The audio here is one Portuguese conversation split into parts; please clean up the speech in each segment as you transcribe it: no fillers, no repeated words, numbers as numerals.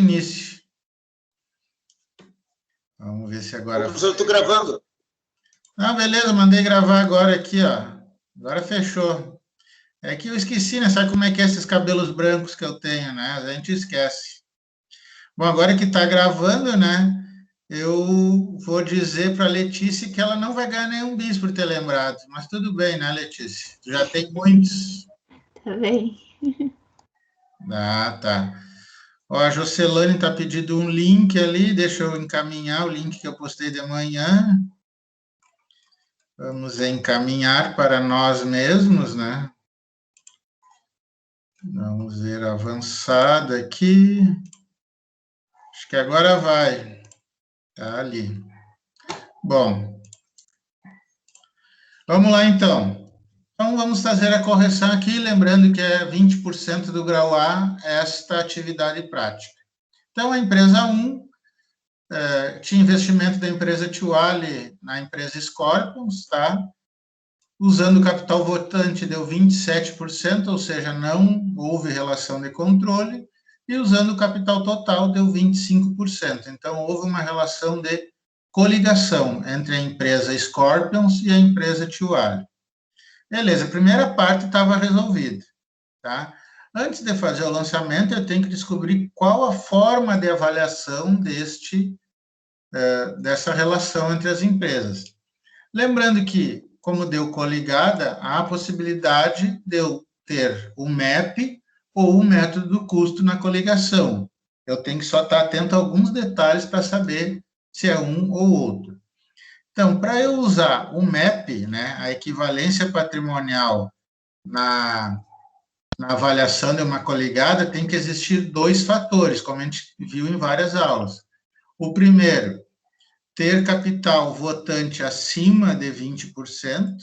início. Vamos ver se agora... Professor, eu estou gravando. Ah, beleza, mandei gravar agora aqui, ó. Agora fechou. É que eu esqueci, né? Sabe como é que é esses cabelos brancos que eu tenho, né? A gente esquece. Bom, agora que está gravando, né? Eu vou dizer para a Letícia que ela não vai ganhar nenhum bis por ter lembrado. Mas tudo bem, né, Letícia? Tu já tem muitos. Tá bem. Ah, tá. Ó, a Jocelane está pedindo um link ali. Deixa eu encaminhar o link que eu postei de manhã. Vamos encaminhar para nós mesmos, né? Vamos ver avançado aqui. Acho que agora vai. Tá ali. Bom, vamos lá então. Então, vamos fazer a correção aqui, lembrando que é 20% do grau A esta atividade prática. Então, a empresa 1 tinha investimento da empresa Tuale na empresa Scorpions, tá? Usando o capital votante deu 27%, ou seja, não houve relação de controle, e usando o capital total deu 25%. Então, houve uma relação de coligação entre a empresa Scorpions e a empresa Tuale. Beleza, a primeira parte estava resolvida, tá? Antes de fazer o lançamento, eu tenho que descobrir qual a forma de avaliação dessa relação entre as empresas. Lembrando que, como deu coligada, há a possibilidade de eu ter o MEP ou o método do custo na coligação. Eu tenho que só estar atento a alguns detalhes para saber se é um ou outro. Então, para eu usar o MEP, né, a equivalência patrimonial na avaliação de uma coligada, tem que existir dois fatores, como a gente viu em várias aulas. O primeiro, ter capital votante acima de 20%,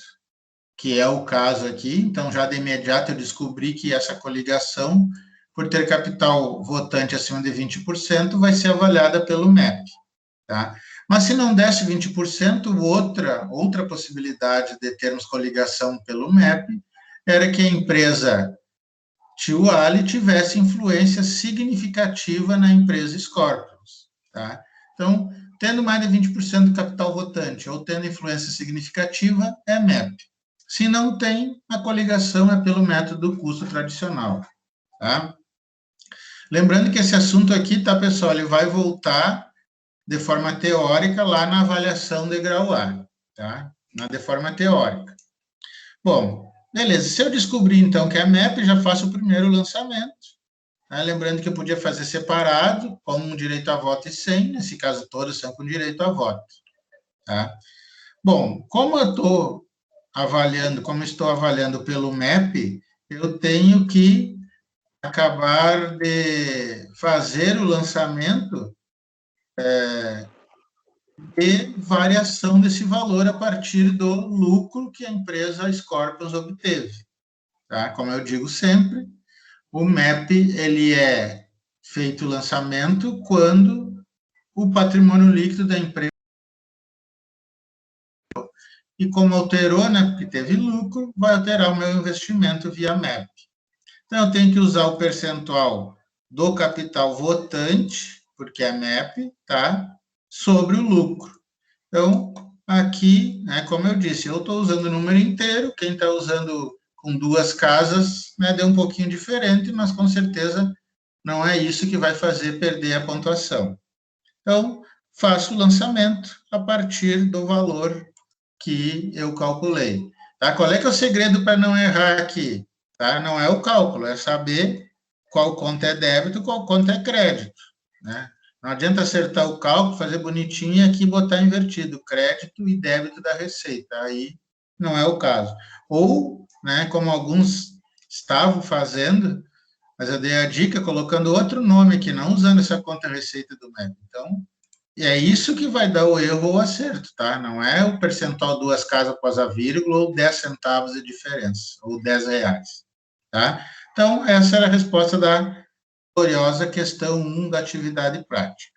que é o caso aqui. Então, já de imediato eu descobri que essa coligação, por ter capital votante acima de 20%, vai ser avaliada pelo MEP, tá? Mas se não desse 20%, outra possibilidade de termos coligação pelo MEP era que a empresa Tuale tivesse influência significativa na empresa Scorpions, tá? Então, tendo mais de 20% do capital votante ou tendo influência significativa, é MEP. Se não tem, a coligação é pelo método do custo tradicional, tá? Lembrando que esse assunto aqui, tá, pessoal, ele vai voltar de forma teórica lá na avaliação de grau A, tá? De forma teórica. Bom, beleza. Se eu descobrir, então, que é MEP, já faço o primeiro lançamento. Né? Lembrando que eu podia fazer separado, com um direito a voto e 100, nesse caso todos são com direito a voto. Tá? Bom, como estou avaliando pelo MEP, eu tenho que acabar de fazer o lançamento e variação desse valor a partir do lucro que a empresa Scorpions obteve. Tá? Como eu digo sempre, o MEP ele é feito o lançamento quando o patrimônio líquido da empresa, e como alterou, né, porque teve lucro, vai alterar o meu investimento via MEP. Então, eu tenho que usar o percentual do capital votante, porque é MEP, tá? Sobre o lucro. Então, aqui, né, como eu disse, eu estou usando o número inteiro, quem está usando com duas casas, né, deu um pouquinho diferente, mas com certeza não é isso que vai fazer perder a pontuação. Então, faço o lançamento a partir do valor que eu calculei. Tá? Qual é que é o segredo para não errar aqui? Tá? Não é o cálculo, é saber qual conta é débito, qual conta é crédito. Né? Não adianta acertar o cálculo, fazer bonitinho e aqui botar invertido, crédito e débito da receita. Aí não é o caso. Ou, né, como alguns estavam fazendo, mas eu dei a dica colocando outro nome aqui, não usando essa conta receita do MEP. Então, e é isso que vai dar o erro ou o acerto, tá? Não é o percentual duas casas após a vírgula ou 10 centavos de diferença, ou 10 reais, tá? Então, essa era a resposta da gloriosa questão 1 da atividade prática.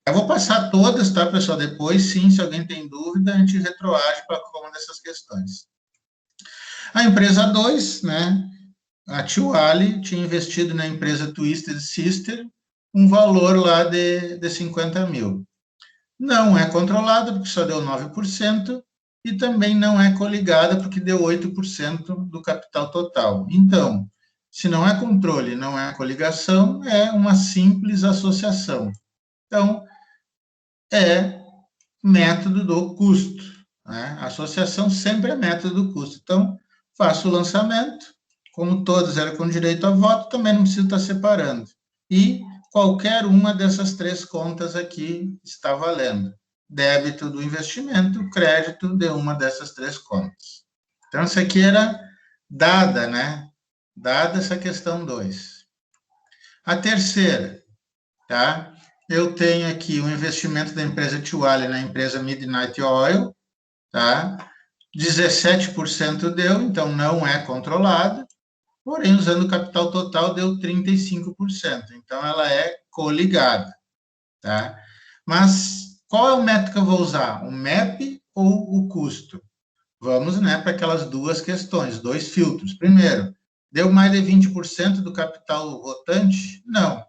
Eu vou passar todas, tá, pessoal? Depois, sim, se alguém tem dúvida, a gente retroage para alguma dessas questões. A empresa 2, né? A Tuale tinha investido na empresa Twisted Sister um valor lá de 50 mil. Não é controlada, porque só deu 9%, e também não é coligada, porque deu 8% do capital total. Então, se não é controle, não é coligação, é uma simples associação. Então, é método do custo. Né? A associação sempre é método do custo. Então, faço o lançamento, como todas eram com direito a voto, também não preciso estar separando. E qualquer uma dessas três contas aqui está valendo. Débito do investimento, crédito de uma dessas três contas. Então, isso aqui era dada, né? Dada essa questão 2. A terceira, tá? Eu tenho aqui o investimento da empresa Tuale na empresa Midnight Oil, tá? 17% deu, então não é controlado, porém, usando o capital total, deu 35%. Então, ela é coligada, tá? Mas qual é o método que eu vou usar? O MEP ou o custo? Vamos, né, para aquelas duas questões, dois filtros. Primeiro, deu mais de 20% do capital votante? Não.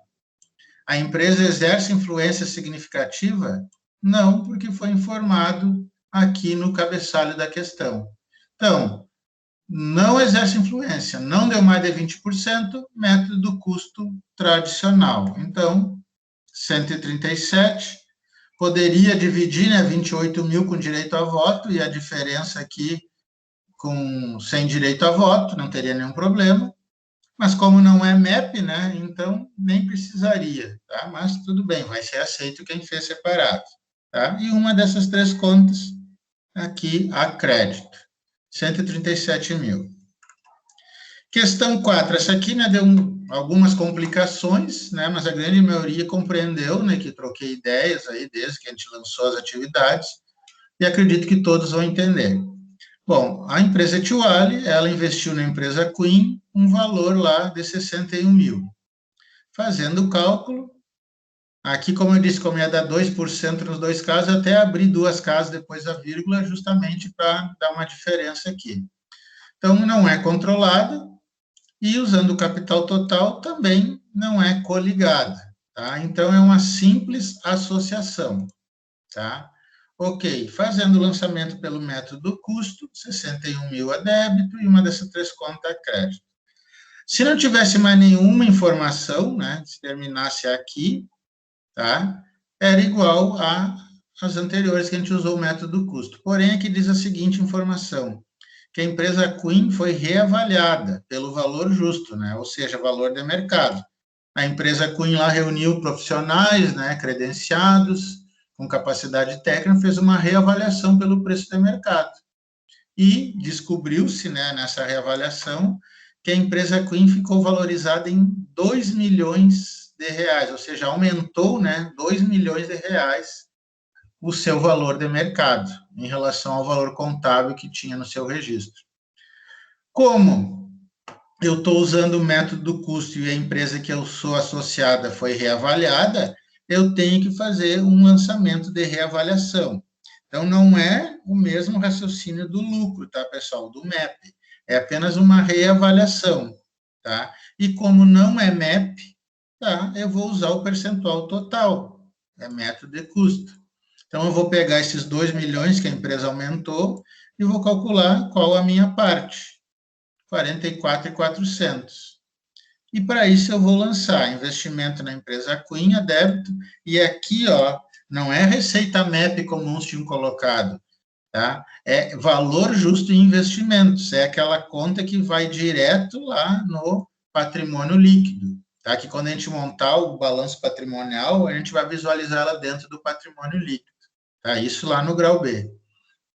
A empresa exerce influência significativa? Não, porque foi informado aqui no cabeçalho da questão. Então, não exerce influência, não deu mais de 20%, método do custo tradicional. Então, 137, poderia dividir, né, 28 mil com direito a voto, e a diferença aqui sem direito a voto, não teria nenhum problema. Mas como não é MEP, né, então nem precisaria, tá? Mas tudo bem, vai ser aceito quem fez separado, tá? E uma dessas três contas aqui a crédito, 137 mil. Questão 4, essa aqui, né, deu algumas complicações, né, mas a grande maioria compreendeu, né, que troquei ideias aí desde que a gente lançou as atividades, e acredito que todos vão entender. Bom, a empresa Tuale, ela investiu na empresa Queen um valor lá de 61 mil. Fazendo o cálculo, aqui, como eu disse, como ia dar 2% nos dois casos, eu até abri duas casas depois da vírgula, justamente para dar uma diferença aqui. Então, não é controlada, e usando o capital total também não é coligada, tá? Então, é uma simples associação, tá? Ok, fazendo o lançamento pelo método do custo, 61 mil a débito e uma dessas três contas a crédito. Se não tivesse mais nenhuma informação, né, se terminasse aqui, tá, era igual às anteriores que a gente usou o método do custo. Porém, aqui diz a seguinte informação, que a empresa Queen foi reavaliada pelo valor justo, né, ou seja, valor de mercado. A empresa Queen lá reuniu profissionais, né, credenciados, com capacidade técnica, fez uma reavaliação pelo preço de mercado. E descobriu-se, né, nessa reavaliação, que a empresa Queen ficou valorizada em 2 milhões de reais, ou seja, aumentou, né, 2 milhões de reais o seu valor de mercado, em relação ao valor contábil que tinha no seu registro. Como eu estou usando o método do custo e a empresa que eu sou associada foi reavaliada, eu tenho que fazer um lançamento de reavaliação. Então, não é o mesmo raciocínio do lucro, tá, pessoal? Do MEP. É apenas uma reavaliação, tá? E como não é MEP, tá, eu vou usar o percentual total. É método de custo. Então, eu vou pegar esses 2 milhões que a empresa aumentou e vou calcular qual a minha parte. 44.400. E para isso eu vou lançar investimento na empresa Queen a débito, e aqui, ó, não é receita MEP como uns tinham colocado, tá? É valor justo em investimentos, é aquela conta que vai direto lá no patrimônio líquido, tá? Que quando a gente montar o balanço patrimonial, a gente vai visualizar ela dentro do patrimônio líquido, tá? Isso lá no grau B,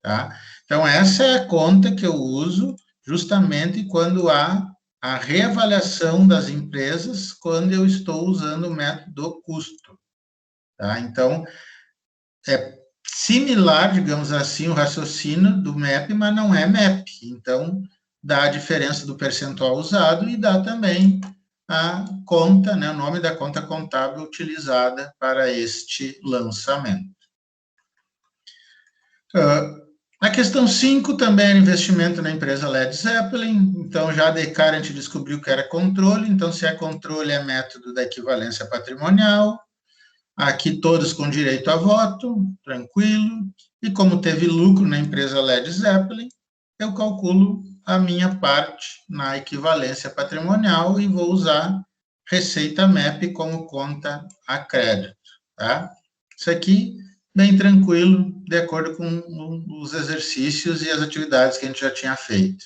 tá? Então, essa é a conta que eu uso justamente quando há a reavaliação das empresas, quando eu estou usando o método do custo, tá? Então, é similar, digamos assim, o raciocínio do MEP, mas não é MEP. Então, dá a diferença do percentual usado e dá também a conta, né, o nome da conta contábil utilizada para este lançamento. A questão 5 também era investimento na empresa Led Zeppelin, então já de cara a gente descobriu que era controle, então se é controle é método da equivalência patrimonial, aqui todos com direito a voto, tranquilo, e como teve lucro na empresa Led Zeppelin, eu calculo a minha parte na equivalência patrimonial e vou usar receita MEP como conta a crédito, tá? Isso aqui bem tranquilo, de acordo com os exercícios e as atividades que a gente já tinha feito.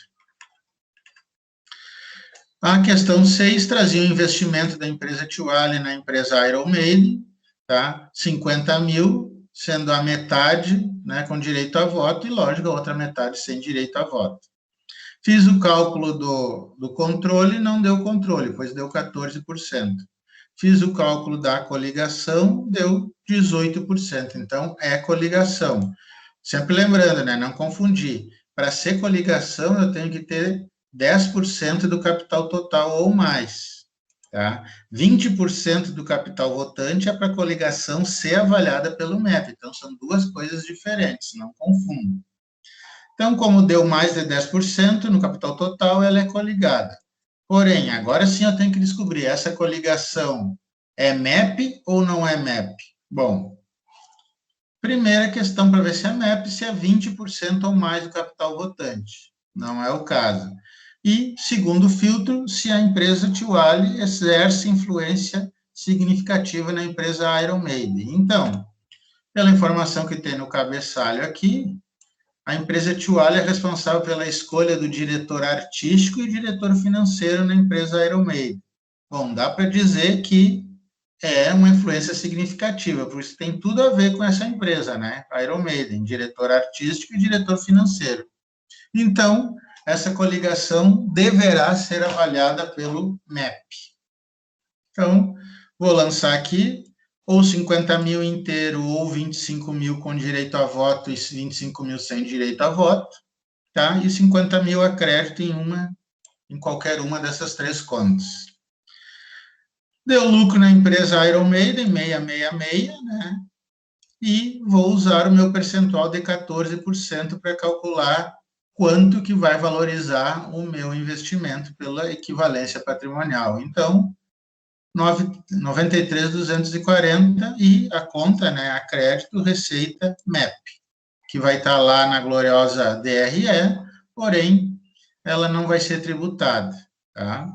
A questão 6 trazia o investimento da empresa Tuale na empresa Iron Maiden, tá? 50 mil, sendo a metade, né, com direito a voto, e lógico, a outra metade sem direito a voto. Fiz o cálculo do controle, não deu controle, pois deu 14%. Fiz o cálculo da coligação, deu 18%. Então, é coligação. Sempre lembrando, né? Não confundir. Para ser coligação, eu tenho que ter 10% do capital total ou mais. Tá? 20% do capital votante é para a coligação ser avaliada pelo MEP. Então, são duas coisas diferentes, não confundam. Então, como deu mais de 10% no capital total, ela é coligada. Porém, agora sim eu tenho que descobrir, essa coligação é MEP ou não é MEP? Bom, primeira questão para ver se é MEP, se é 20% ou mais do capital votante. Não é o caso. E, segundo filtro, se a empresa Tuale exerce influência significativa na empresa Iron Maiden. Então, pela informação que tem no cabeçalho aqui, a empresa Tuale é responsável pela escolha do diretor artístico e diretor financeiro na empresa Iron Maiden. Bom, dá para dizer que é uma influência significativa, por isso tem tudo a ver com essa empresa, né? Iron Maiden, diretor artístico e diretor financeiro. Então, essa coligação deverá ser avaliada pelo MEP. Então, vou lançar aqui, ou 50 mil inteiro, ou 25 mil com direito a voto e 25 mil sem direito a voto, tá? E 50 mil a crédito em qualquer uma dessas três contas. Deu lucro na empresa Iron Maiden, 666, né? E vou usar o meu percentual de 14% para calcular quanto que vai valorizar o meu investimento pela equivalência patrimonial. Então, 93.240 e a conta, né, a crédito, receita MEP, que vai estar lá na gloriosa DRE, porém, ela não vai ser tributada, tá?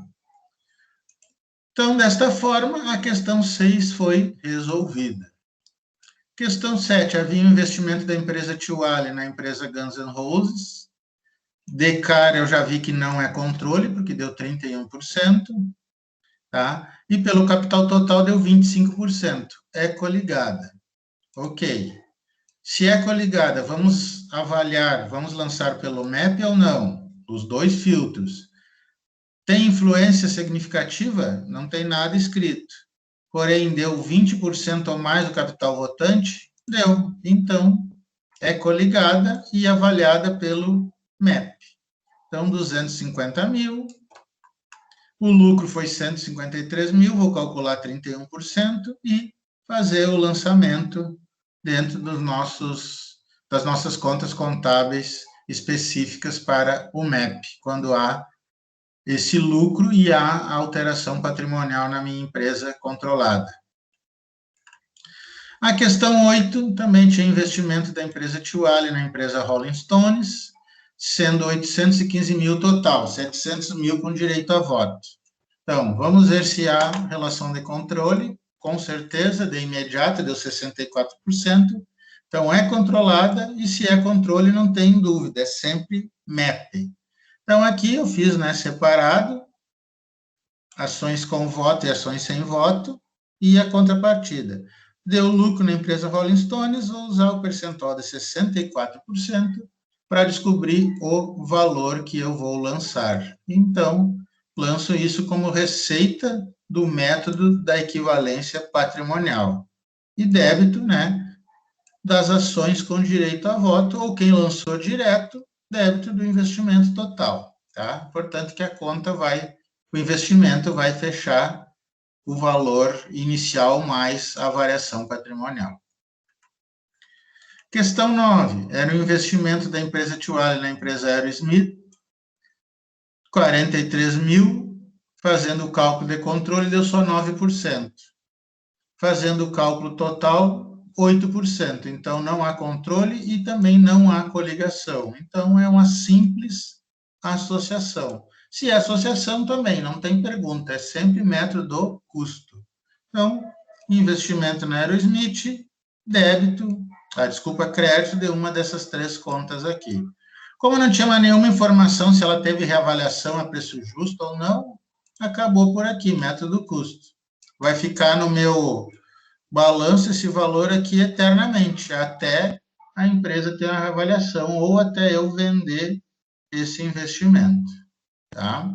Então, desta forma, a questão 6 foi resolvida. Questão 7, havia um investimento da empresa Tuale na empresa Guns N' Roses. De cara, eu já vi que não é controle, porque deu 31%. Tá? E pelo capital total deu 25%. É coligada. Ok. Se é coligada, vamos avaliar, vamos lançar pelo MEP ou não? Os dois filtros. Tem influência significativa? Não tem nada escrito. Porém, deu 20% ou mais do capital votante? Deu. Então, é coligada e avaliada pelo MEP. Então, 250 mil. O lucro foi 153 mil, vou calcular 31% e fazer o lançamento dentro das nossas contas contábeis específicas para o MEP, quando há esse lucro e há alteração patrimonial na minha empresa controlada. A questão 8 também tinha investimento da empresa Tuale na empresa Rolling Stones, sendo 815 mil total, 700 mil com direito a voto. Então, vamos ver se há relação de controle. Com certeza, de imediato, deu 64%. Então, é controlada, e se é controle, não tem dúvida, é sempre MEP. Então, aqui eu fiz, né, separado, ações com voto e ações sem voto, e a contrapartida. Deu lucro na empresa Rolling Stones, vou usar o percentual de 64% para descobrir o valor que eu vou lançar. Então, lanço isso como receita do método da equivalência patrimonial. E débito, né, das ações com direito a voto, ou quem lançou direto, débito do investimento total, tá? Portanto, que a conta o investimento vai fechar o valor inicial mais a variação patrimonial. Questão 9, era o investimento da empresa Tuale na empresa Aerosmith, 43 mil, fazendo o cálculo de controle, deu só 9%. Fazendo o cálculo total, 8%. Então, não há controle e também não há coligação. Então, é uma simples associação. Se é associação, também não tem pergunta, é sempre método do custo. Então, investimento na Aerosmith, débito, crédito de uma dessas três contas aqui. Como não tinha nenhuma informação se ela teve reavaliação a preço justo ou não, acabou por aqui, método do custo. Vai ficar no meu balanço esse valor aqui eternamente, até a empresa ter uma reavaliação ou até eu vender esse investimento, tá?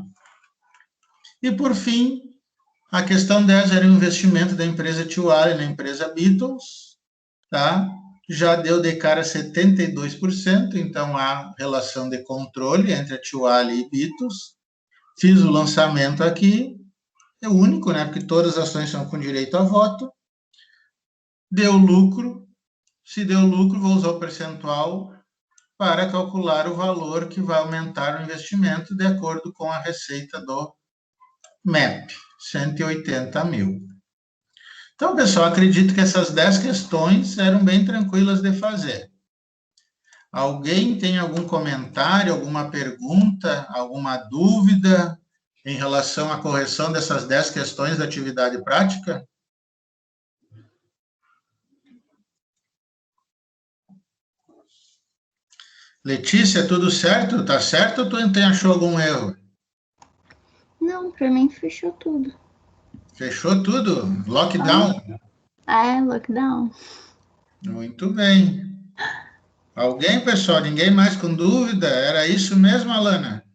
E, por fim, a questão 10 era o investimento da empresa Tuale na empresa Beatles, tá? Já deu de cara 72%, então há relação de controle entre a Tuale e Beatles. Fiz o lançamento aqui, é único, né? Porque todas as ações são com direito a voto. Deu lucro, se deu lucro, vou usar o percentual para calcular o valor que vai aumentar o investimento de acordo com a receita do MEP, 180 mil. Então, pessoal, acredito que essas 10 questões eram bem tranquilas de fazer. Alguém tem algum comentário, alguma pergunta, alguma dúvida em relação à correção dessas 10 questões da atividade prática? Letícia, tudo certo? Tá certo ou tu achou algum erro? Não, para mim fechou tudo. Fechou tudo? Lockdown? Lockdown. Muito bem. Alguém, pessoal? Ninguém mais com dúvida? Era isso mesmo, Alana?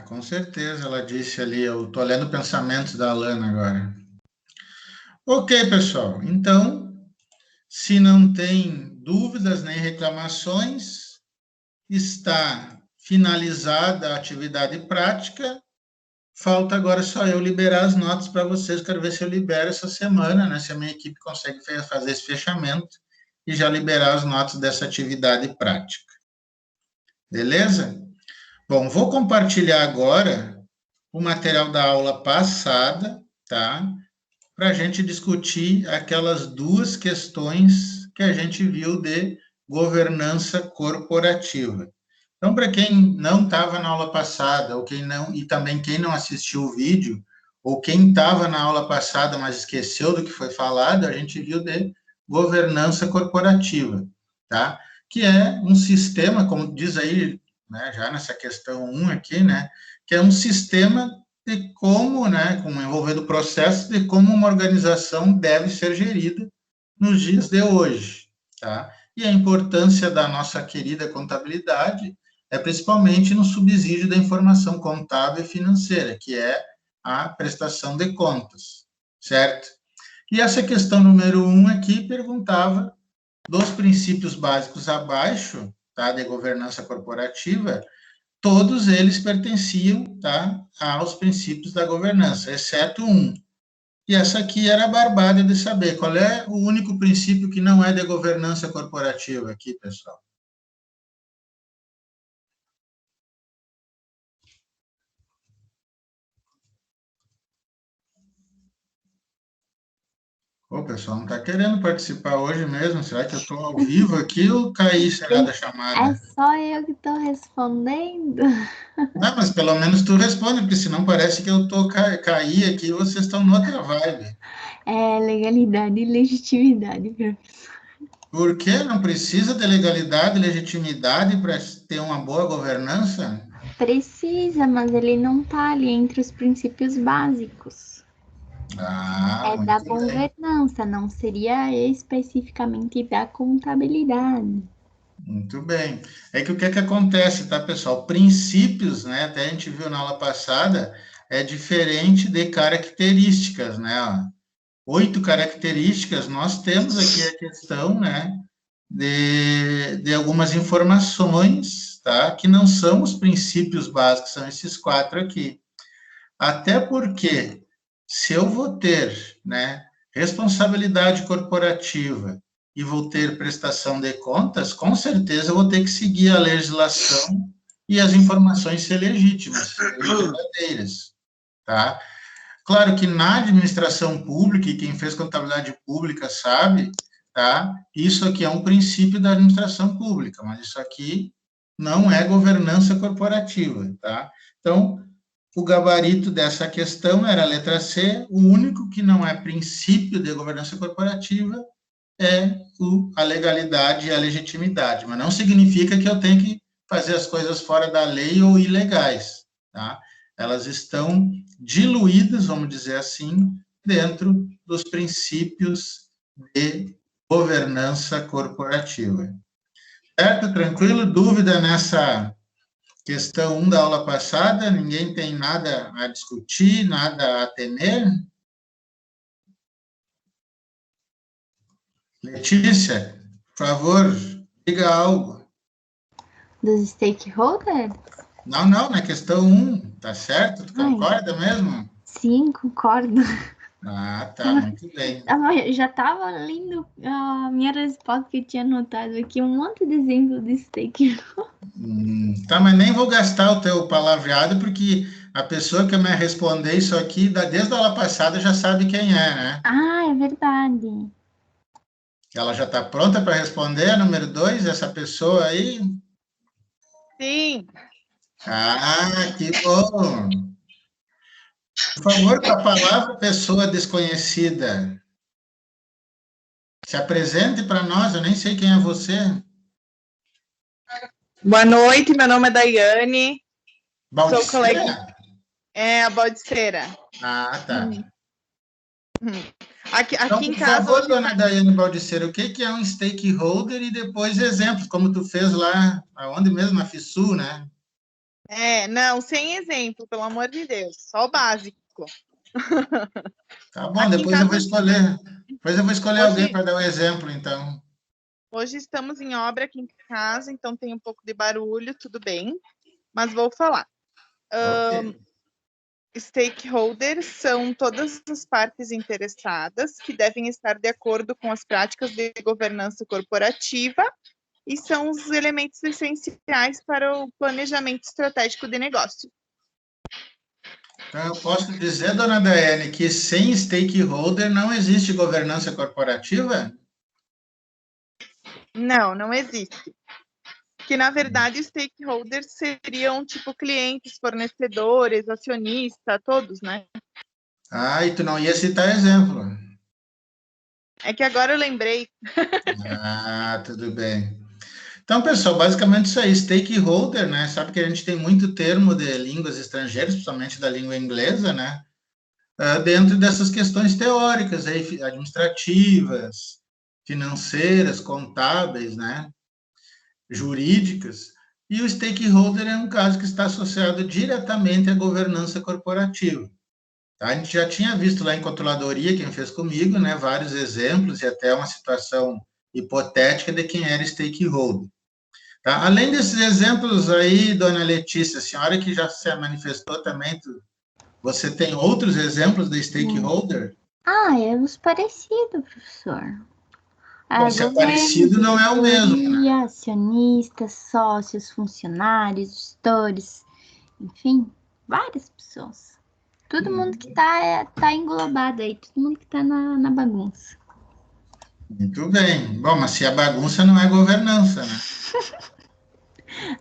Com certeza, ela disse ali, eu estou lendo pensamentos da Alana agora. Ok, pessoal. Então, se não tem dúvidas nem reclamações, está finalizada a atividade prática. Falta agora só eu liberar as notas para vocês. Quero ver se eu libero essa semana, né? Se a minha equipe consegue fazer esse fechamento e já liberar as notas dessa atividade prática. Beleza? Bom, vou compartilhar agora o material da aula passada, tá? Para a gente discutir aquelas duas questões que a gente viu de governança corporativa. Então, para quem não estava na aula passada, ou quem não, e também quem não assistiu o vídeo, ou quem estava na aula passada, mas esqueceu do que foi falado, a gente viu de governança corporativa, tá? Que é um sistema, como diz aí, né, já nessa questão 1 aqui, né, que é um sistema de como, né, como envolvendo o processo de como uma organização deve ser gerida nos dias de hoje, tá? E a importância da nossa querida contabilidade é principalmente no subsídio da informação contábil e financeira, que é a prestação de contas, certo? E essa questão número 1 aqui perguntava dos princípios básicos abaixo, tá, de governança corporativa, todos eles pertenciam, tá, aos princípios da governança, exceto um. E essa aqui era a barbada de saber qual é o único princípio que não é de governança corporativa aqui, pessoal. O pessoal não está querendo participar hoje mesmo. Será que eu estou ao vivo aqui ou caí, será, da chamada? É só eu que estou respondendo. Não, mas pelo menos tu responde, porque senão parece que eu estou caí aqui e vocês estão noutra vibe. É legalidade e legitimidade, professor. Por que não precisa de legalidade e legitimidade para ter uma boa governança? Precisa, mas ele não está ali entre os princípios básicos. Ah, É da muito bem. governança, não seria especificamente da contabilidade. Muito bem. É que o que é que acontece, tá, pessoal? Princípios, né? Até a gente viu na aula passada, é diferente de características, né? Ó, 8 características, nós temos aqui a questão, né? De algumas informações, tá? Que não são os princípios básicos, são esses 4 aqui. Até porque se eu vou ter, né, responsabilidade corporativa e vou ter prestação de contas, com certeza eu vou ter que seguir a legislação e as informações ser legítimas, ser verdadeiras, tá? Claro que na administração pública, e quem fez contabilidade pública sabe, tá? Isso aqui é um princípio da administração pública, mas isso aqui não é governança corporativa, tá? Então, o gabarito dessa questão era a letra C, o único que não é princípio de governança corporativa é a legalidade e a legitimidade, mas não significa que eu tenho que fazer as coisas fora da lei ou ilegais, tá? Elas estão diluídas, vamos dizer assim, dentro dos princípios de governança corporativa. Certo? Tranquilo? Dúvida nessa questão 1 da aula passada? Ninguém tem nada a discutir, nada a temer? Letícia, por favor, diga algo. Dos stakeholders? Não, na questão 1, tá certo? Tu Ai, concorda mesmo? sim, concordo. Ah, tá, muito bem. Eu já estava lendo a minha resposta que eu tinha anotado aqui, um monte de exemplo de stakeholder. Tá, mas nem vou gastar o teu palavreado, porque a pessoa que vai responder isso aqui, desde a aula passada, já sabe quem é, né? Ah, é verdade. Ela já está pronta para responder, a número 2, essa pessoa aí? Sim. Ah, que bom! Por favor, com a palavra pessoa desconhecida. Se apresente para nós, eu nem sei quem é você. Boa noite, meu nome é Daiane. Baldiceira? Sou colega. É, a Baldiceira. Ah, tá. Aqui Então, em por casa. favor, dona Daiane Baldiceira, o que é um stakeholder e depois exemplos, como tu fez lá, aonde mesmo? Na FISU, né? Não, sem exemplo, pelo amor de Deus. Só o básico. Tá bom, Aqui depois eu vou escolher. Depois eu vou escolher alguém para dar o exemplo, então. Hoje estamos em obra aqui em casa, então tem um pouco de barulho, tudo bem, mas vou falar. Ok. Stakeholders são todas as partes interessadas que devem estar de acordo com as práticas de governança corporativa e são os elementos essenciais para o planejamento estratégico de negócio. Então, eu posso dizer, dona Daiane, que sem stakeholder não existe governança corporativa? Não existe. Que, na verdade, stakeholders seriam, tipo, clientes, fornecedores, acionistas, todos, né? Ah, e tu não ia citar exemplo. É que agora eu lembrei. Ah, tudo bem. Então, pessoal, basicamente isso aí, stakeholder, né? Sabe que a gente tem muito termo de línguas estrangeiras, principalmente da língua inglesa, né? Dentro dessas questões teóricas, aí, administrativas, financeiras, contábeis, né? Jurídicas. E o stakeholder é um caso que está associado diretamente à governança corporativa. A gente já tinha visto lá em controladoria, quem fez comigo, né, vários exemplos e até uma situação hipotética de quem era stakeholder. Tá? Além desses exemplos aí, dona Letícia, a senhora que já se manifestou também, você tem outros exemplos de stakeholder? É os parecidos, professor. Bom, se é parecido, não é o mesmo, né? Acionistas, sócios, funcionários, gestores, enfim, várias pessoas. Todo mundo que tá englobado aí, todo mundo que tá na bagunça. Muito bem. Bom, mas se a bagunça não é governança, né?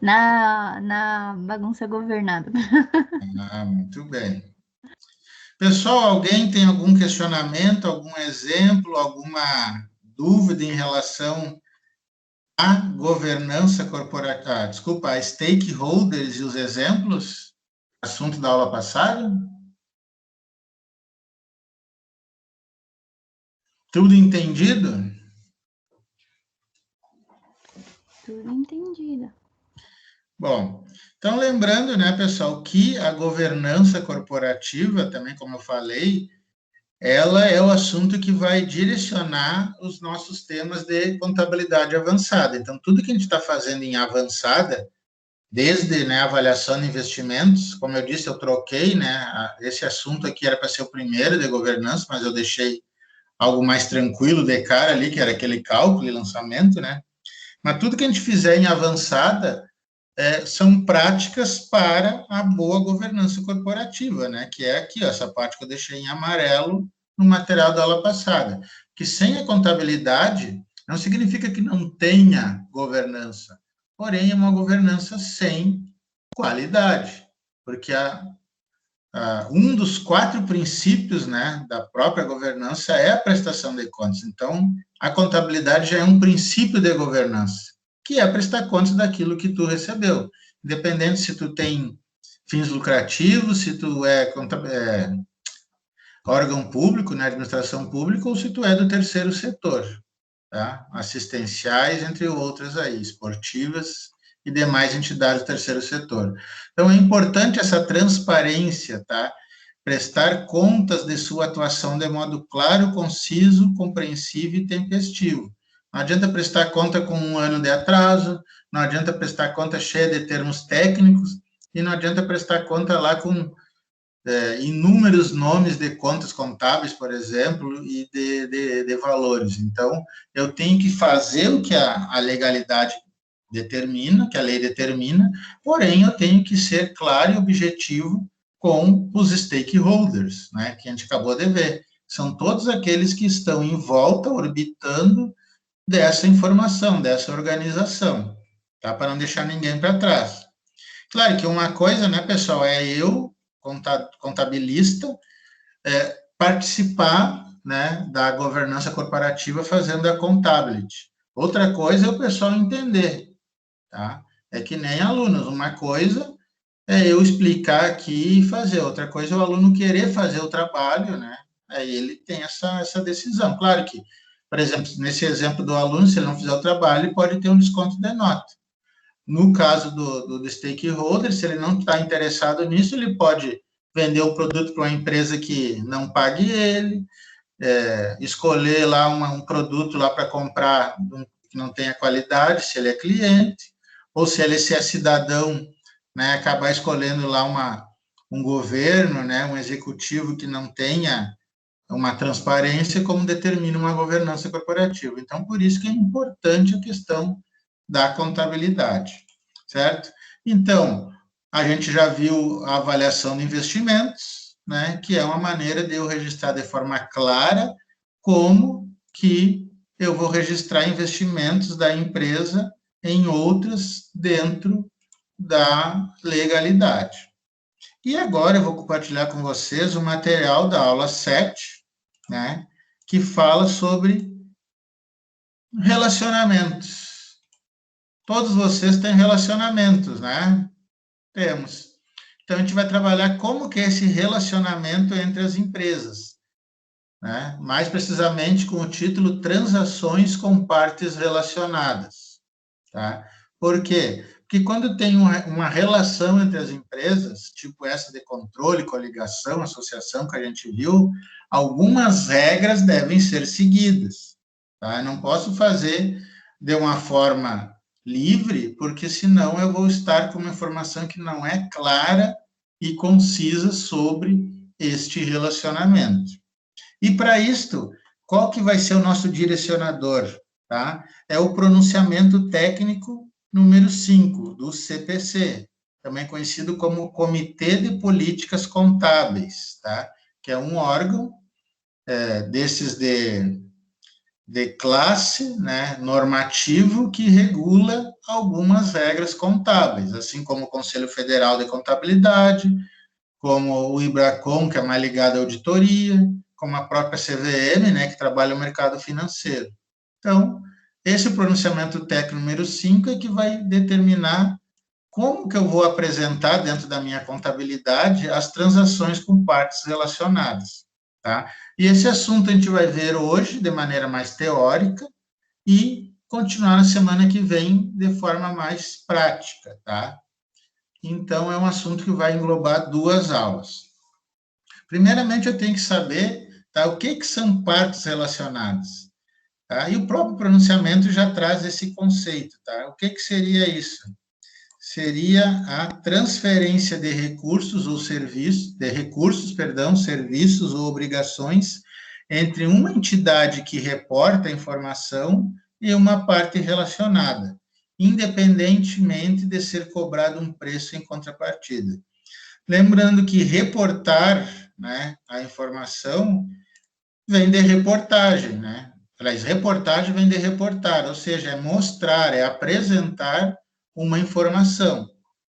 Na bagunça governada. Ah, muito bem. Pessoal, alguém tem algum questionamento, algum exemplo, alguma dúvida em relação à governança corporativa? Desculpa, a stakeholders e os exemplos? Assunto da aula passada? Tudo entendido? Tudo entendido. Bom, então lembrando, né, pessoal, que a governança corporativa, também como eu falei, ela é o assunto que vai direcionar os nossos temas de contabilidade avançada. Então, tudo que a gente está fazendo em avançada, desde, né, a avaliação de investimentos. Como eu disse, eu troquei, né, esse assunto aqui era para ser o primeiro de governança, mas eu deixei algo mais tranquilo de cara ali, que era aquele cálculo e lançamento, né? Mas tudo que a gente fizer em avançada são práticas para a boa governança corporativa, né? Que é aqui, ó, essa parte que eu deixei em amarelo no material da aula passada. Que sem a contabilidade não significa que não tenha governança, porém é uma governança sem qualidade, porque um dos 4 princípios, né, da própria governança é a prestação de contas. Então, a contabilidade já é um princípio de governança, que é prestar contas daquilo que tu recebeu, independente se tu tem fins lucrativos, se tu é órgão público, né, administração pública, ou se tu é do terceiro setor, tá? Assistenciais, entre outras aí, esportivas e demais entidades do terceiro setor. Então, é importante essa transparência, tá? Prestar contas de sua atuação de modo claro, conciso, compreensível e tempestivo. Não adianta prestar conta com 1 ano de atraso, não adianta prestar conta cheia de termos técnicos, e não adianta prestar conta lá com inúmeros nomes de contas contábeis, por exemplo, e de valores. Então, eu tenho que fazer o que a legalidade determina, que a lei determina, porém, eu tenho que ser claro e objetivo com os stakeholders, né, que a gente acabou de ver. São todos aqueles que estão em volta, orbitando dessa informação, dessa organização, tá? Para não deixar ninguém para trás. Claro que uma coisa, né, pessoal, é eu, contabilista, participar, né, da governança corporativa fazendo a contability. Outra coisa é o pessoal entender, tá? É que nem alunos, uma coisa é eu explicar aqui e fazer, outra coisa é o aluno querer fazer o trabalho, né? Aí ele tem essa decisão. Claro que, por exemplo, nesse exemplo do aluno, se ele não fizer o trabalho, ele pode ter um desconto de nota. No caso do stakeholder, se ele não está interessado nisso, ele pode vender o produto para uma empresa que não pague ele, escolher lá um produto lá para comprar que não tenha qualidade, se ele é cliente, ou se ele é cidadão, né, acabar escolhendo lá um governo, né, um executivo que não tenha uma transparência, como determina uma governança corporativa. Então, por isso que é importante a questão da contabilidade, certo? Então, a gente já viu a avaliação de investimentos, né, que é uma maneira de eu registrar de forma clara como que eu vou registrar investimentos da empresa em outras dentro da legalidade. E agora eu vou compartilhar com vocês o material da aula 7, né, que fala sobre relacionamentos. Todos vocês têm relacionamentos, né? Temos. Então, a gente vai trabalhar como que é esse relacionamento entre as empresas, né? Mais precisamente com o título Transações com Partes Relacionadas, tá? Por quê? Porque quando tem uma relação entre as empresas, tipo essa de controle, coligação, associação que a gente viu, algumas regras devem ser seguidas, tá? Eu não posso fazer de uma forma livre, porque senão eu vou estar com uma informação que não é clara e concisa sobre este relacionamento. E para isto, qual que vai ser o nosso direcionador, tá? É o pronunciamento técnico número 5 do CPC, também conhecido como Comitê de Políticas Contábeis, tá? Que é um órgão desses de classe, né, normativo, que regula algumas regras contábeis, assim como o Conselho Federal de Contabilidade, como o IBRACON, que é mais ligado à auditoria, como a própria CVM, né, que trabalha o mercado financeiro. Então, esse pronunciamento técnico número 5 é que vai determinar como que eu vou apresentar dentro da minha contabilidade as transações com partes relacionadas, tá? E esse assunto a gente vai ver hoje de maneira mais teórica e continuar na semana que vem de forma mais prática, tá? Então, é um assunto que vai englobar 2 aulas. Primeiramente, eu tenho que saber, tá, o que são partes relacionadas, tá? E o próprio pronunciamento já traz esse conceito, tá? O que seria isso? seria a transferência de recursos ou serviços, serviços ou obrigações entre uma entidade que reporta a informação e uma parte relacionada, independentemente de ser cobrado um preço em contrapartida. Lembrando que reportar, né, a informação vem de reportagem, né? Aliás, reportagem vem de reportar, ou seja, é mostrar, é apresentar uma informação,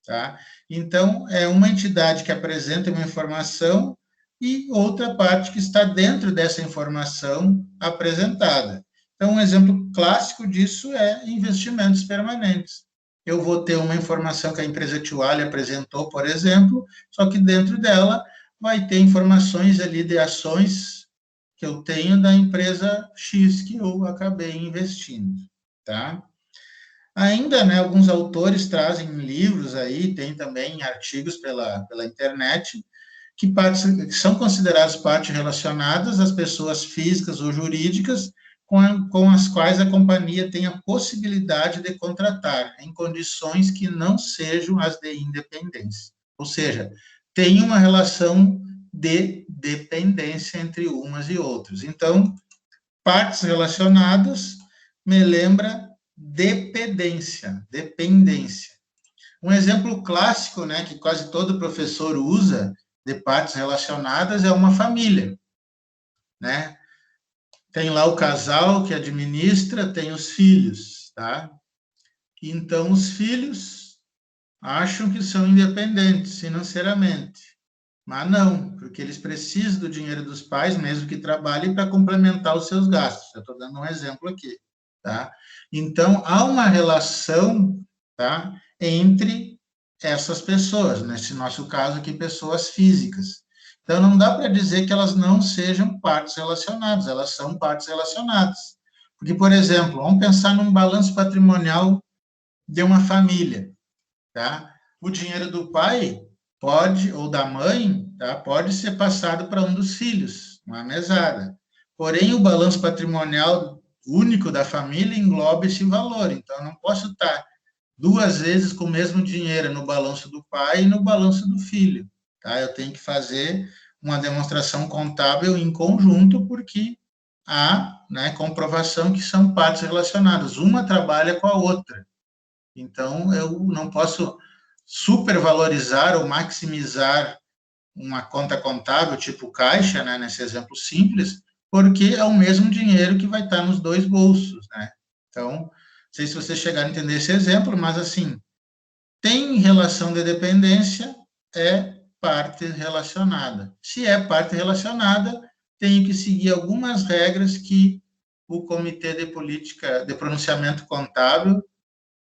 tá? Então, é uma entidade que apresenta uma informação e outra parte que está dentro dessa informação apresentada. Então, um exemplo clássico disso é investimentos permanentes. Eu vou ter uma informação que a empresa Tuale apresentou, por exemplo, só que dentro dela vai ter informações ali de ações que eu tenho da empresa X que eu acabei investindo, tá? Ainda, né, alguns autores trazem livros aí, tem também artigos pela internet, que são consideradas partes relacionadas às pessoas físicas ou jurídicas com as quais a companhia tem a possibilidade de contratar em condições que não sejam as de independência. Ou seja, tem uma relação de dependência entre umas e outras. Então, partes relacionadas me lembra dependência. Um exemplo clássico, né, que quase todo professor usa de partes relacionadas é uma família, né? Tem lá o casal que administra, tem os filhos, tá? Então, os filhos acham que são independentes financeiramente, mas não, porque eles precisam do dinheiro dos pais, mesmo que trabalhem, para complementar os seus gastos. Eu estou dando um exemplo aqui, tá? Então, há uma relação, tá, entre essas pessoas, nesse nosso caso aqui, pessoas físicas. Então, não dá para dizer que elas não sejam partes relacionadas, elas são partes relacionadas. Porque, por exemplo, vamos pensar num balanço patrimonial de uma família, tá? O dinheiro do pai pode, ou da mãe, tá, pode ser passado para um dos filhos, uma mesada. Porém, o balanço patrimonial único da família engloba esse valor. Então, eu não posso estar duas vezes com o mesmo dinheiro no balanço do pai e no balanço do filho, tá? Eu tenho que fazer uma demonstração contábil em conjunto, porque há, né, comprovação que são partes relacionadas. Uma trabalha com a outra. Então, eu não posso supervalorizar ou maximizar uma conta contábil tipo caixa, né, nesse exemplo simples, porque é o mesmo dinheiro que vai estar nos dois bolsos, né? Então, não sei se vocês chegaram a entender esse exemplo, mas assim, tem relação de dependência, é parte relacionada. Se é parte relacionada, tenho que seguir algumas regras que o Comitê de Política de Pronunciamento Contábil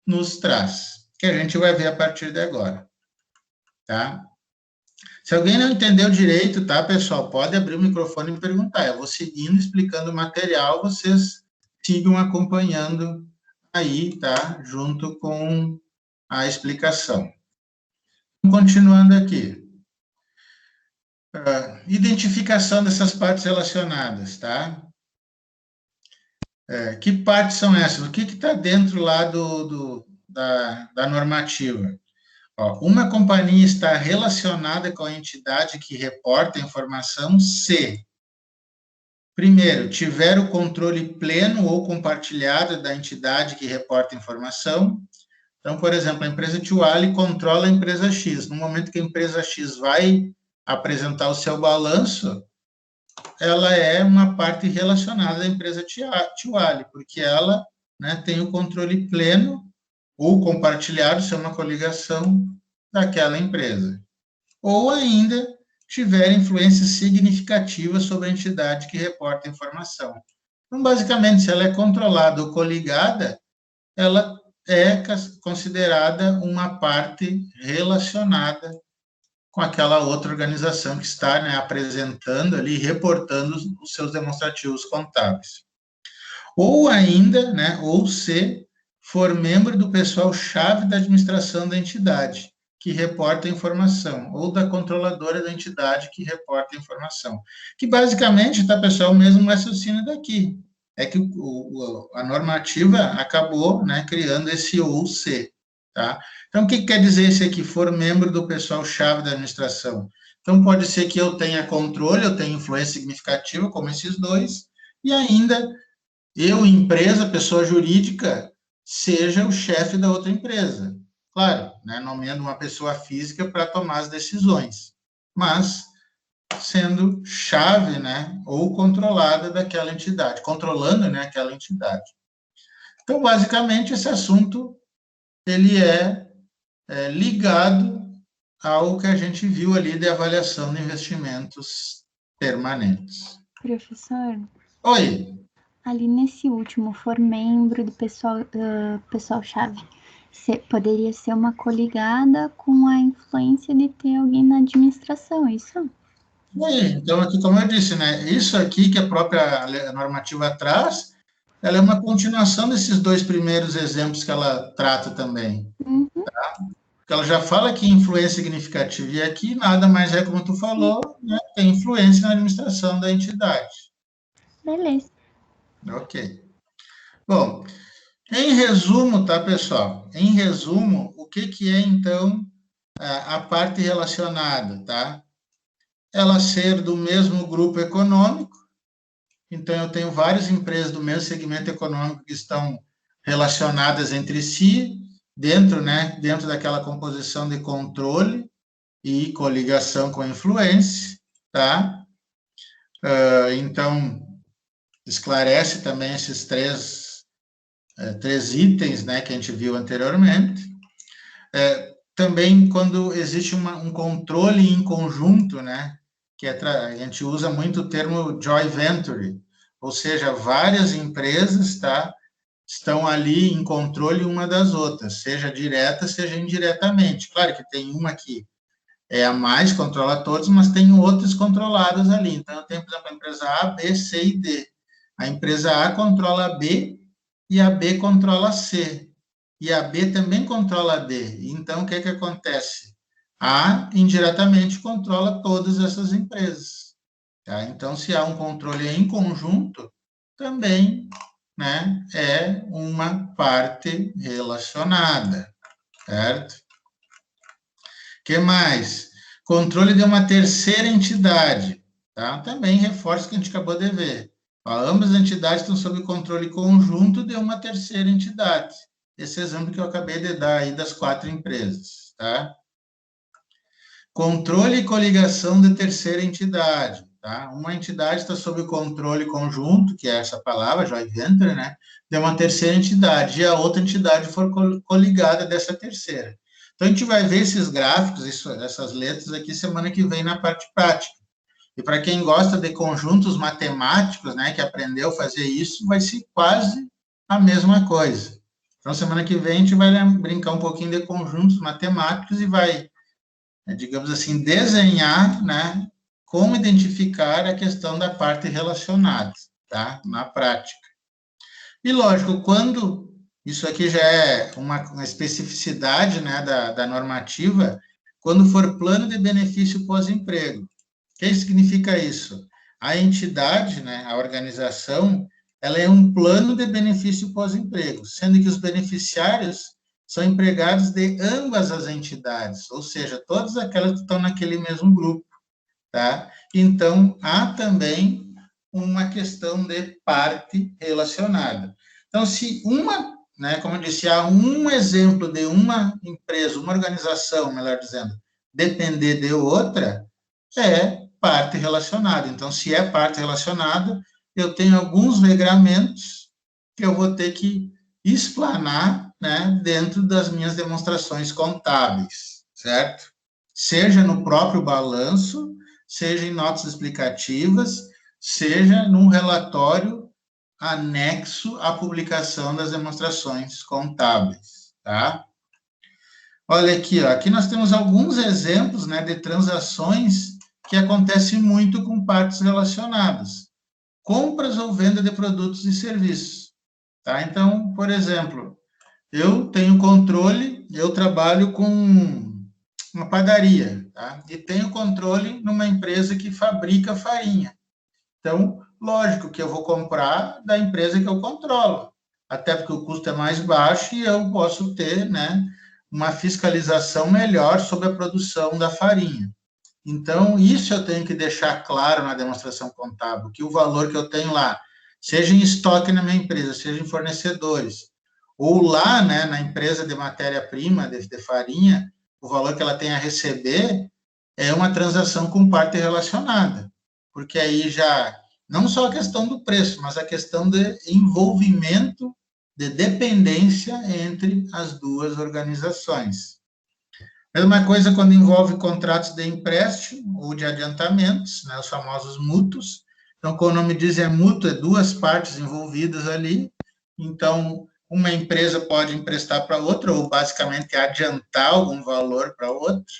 nos traz, que a gente vai ver a partir de agora, tá? Se alguém não entendeu direito, tá, pessoal, pode abrir o microfone e me perguntar. Eu vou seguindo, explicando o material, vocês sigam acompanhando aí, tá, junto com a explicação. Continuando aqui. Identificação dessas partes relacionadas, tá? Que partes são essas? O que está dentro lá da normativa? Ó, uma companhia está relacionada com a entidade que reporta a informação se, primeiro, tiver o controle pleno ou compartilhado da entidade que reporta a informação. Então, por exemplo, a empresa Tuale controla a empresa X. No momento que a empresa X vai apresentar o seu balanço, ela é uma parte relacionada à empresa Tuale, porque ela, né, tem o controle pleno ou compartilhado, se é uma coligação daquela empresa. Ou ainda tiver influência significativa sobre a entidade que reporta a informação. Então, basicamente, se ela é controlada ou coligada, ela é considerada uma parte relacionada com aquela outra organização que está, né, apresentando ali, reportando os seus demonstrativos contábeis. Ou ainda, né, ou se for membro do pessoal-chave da administração da entidade que reporta a informação, ou da controladora da entidade que reporta a informação. Que basicamente, tá, pessoal, o mesmo raciocínio daqui. É que a normativa acabou, né, criando esse ou se, tá? Então, o que quer dizer se aqui for membro do pessoal-chave da administração? Então, pode ser que eu tenha controle, eu tenha influência significativa, como esses dois, e ainda eu, empresa, pessoa jurídica, seja o chefe da outra empresa. Claro, né, nomeando uma pessoa física para tomar as decisões, mas sendo chave, né, ou controlada daquela entidade, controlando, né, aquela entidade. Então, basicamente, esse assunto ele é ligado ao que a gente viu ali de avaliação de investimentos permanentes. Professor, Oi. ali nesse último, for membro do pessoal-chave, poderia ser uma coligada com a influência de ter alguém na administração, isso? Então, aqui, como eu disse, né, isso aqui que a própria normativa traz, ela é uma continuação desses dois primeiros exemplos que ela trata também. Uhum. Tá? Porque ela já fala que influência significativa, e aqui nada mais é, como tu falou, né, tem influência na administração da entidade. Beleza. Ok. Bom, em resumo, tá, pessoal? Em resumo, o que é, então, a parte relacionada, tá? Ela ser do mesmo grupo econômico, então eu tenho várias empresas do mesmo segmento econômico que estão relacionadas entre si, dentro, né, dentro daquela composição de controle e coligação com influência, tá? Então, esclarece também esses três itens, né, que a gente viu anteriormente. Também quando existe um controle em conjunto, né, que a gente usa muito o termo joint venture, ou seja, várias empresas, tá, estão ali em controle uma das outras, seja direta, seja indiretamente. Claro que tem uma que é a mais, controla todos, mas tem outras controladas ali. Então, eu tenho, por exemplo, a empresa A, B, C e D. A empresa A controla a B e a B controla a C. E a B também controla a D. Então, o que acontece? A, indiretamente, controla todas essas empresas. Tá? Então, se há um controle em conjunto, também, né, é uma parte relacionada, certo? O que mais? Controle de uma terceira entidade, tá? Também reforça o que a gente acabou de ver. Ambas as entidades estão sob controle conjunto de uma terceira entidade. Esse exemplo que eu acabei de dar aí das 4 empresas, tá? Controle e coligação de terceira entidade, tá? Uma entidade está sob controle conjunto, que é essa palavra, joint venture, né? De uma terceira entidade, e a outra entidade for coligada dessa terceira. Então, a gente vai ver esses gráficos, essas letras aqui, semana que vem na parte prática. E para quem gosta de conjuntos matemáticos, né, que aprendeu a fazer isso, vai ser quase a mesma coisa. Então, semana que vem, a gente vai brincar um pouquinho de conjuntos matemáticos e vai, digamos assim, desenhar, né, como identificar a questão da parte relacionada, tá, na prática. E, lógico, quando isso aqui já é uma especificidade, né, da normativa, quando for plano de benefício pós-emprego. O que significa isso? A entidade, né, a organização, ela é um plano de benefício pós-emprego, sendo que os beneficiários são empregados de ambas as entidades, ou seja, todas aquelas que estão naquele mesmo grupo, tá? Então, há também uma questão de parte relacionada. Então, se né, como eu disse, há um exemplo de uma empresa, uma organização, melhor dizendo, depender de outra, é parte relacionada. Então, se é parte relacionada, eu tenho alguns regramentos que eu vou ter que explanar, né, dentro das minhas demonstrações contábeis, certo? Seja no próprio balanço, seja em notas explicativas, seja num relatório anexo à publicação das demonstrações contábeis, tá? Olha aqui, ó, aqui nós temos alguns exemplos, né, de transações que acontecem muito com partes relacionadas. Compras ou venda de produtos e serviços, tá? Então, por exemplo, eu tenho controle, eu trabalho com uma padaria, tá? E tenho controle numa empresa que fabrica farinha. Então, lógico que eu vou comprar da empresa que eu controlo, até porque o custo é mais baixo e eu posso ter, né, uma fiscalização melhor sobre a produção da farinha. Então, isso eu tenho que deixar claro na demonstração contábil, que o valor que eu tenho lá, seja em estoque na minha empresa, seja em fornecedores, ou lá, né, na empresa de matéria-prima, de farinha, o valor que ela tem a receber é uma transação com parte relacionada, porque aí já, não só a questão do preço, mas a questão de envolvimento, de dependência entre as duas organizações. Mesma coisa quando envolve contratos de empréstimo ou de adiantamentos, né, os famosos mútuos. Então, como o nome diz, é mútuo, é duas partes envolvidas ali. Então, uma empresa pode emprestar para outra, ou basicamente adiantar algum valor para outra,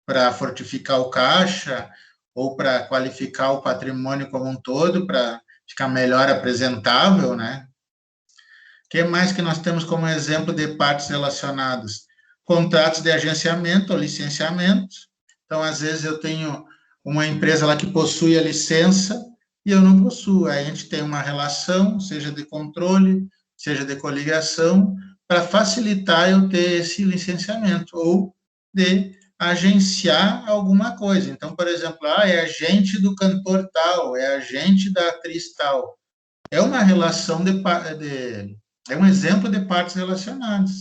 para fortificar o caixa, ou para qualificar o patrimônio como um todo, para ficar melhor apresentável, né? O que mais que nós temos como exemplo de partes relacionadas? Contratos de agenciamento ou licenciamento. Então, às vezes, eu tenho uma empresa lá que possui a licença e eu não possuo. Aí a gente tem uma relação, seja de controle, seja de coligação, para facilitar eu ter esse licenciamento, ou de agenciar alguma coisa. Então, por exemplo, é agente do cantor tal, é agente da atriz tal. É uma relação é um exemplo de partes relacionadas,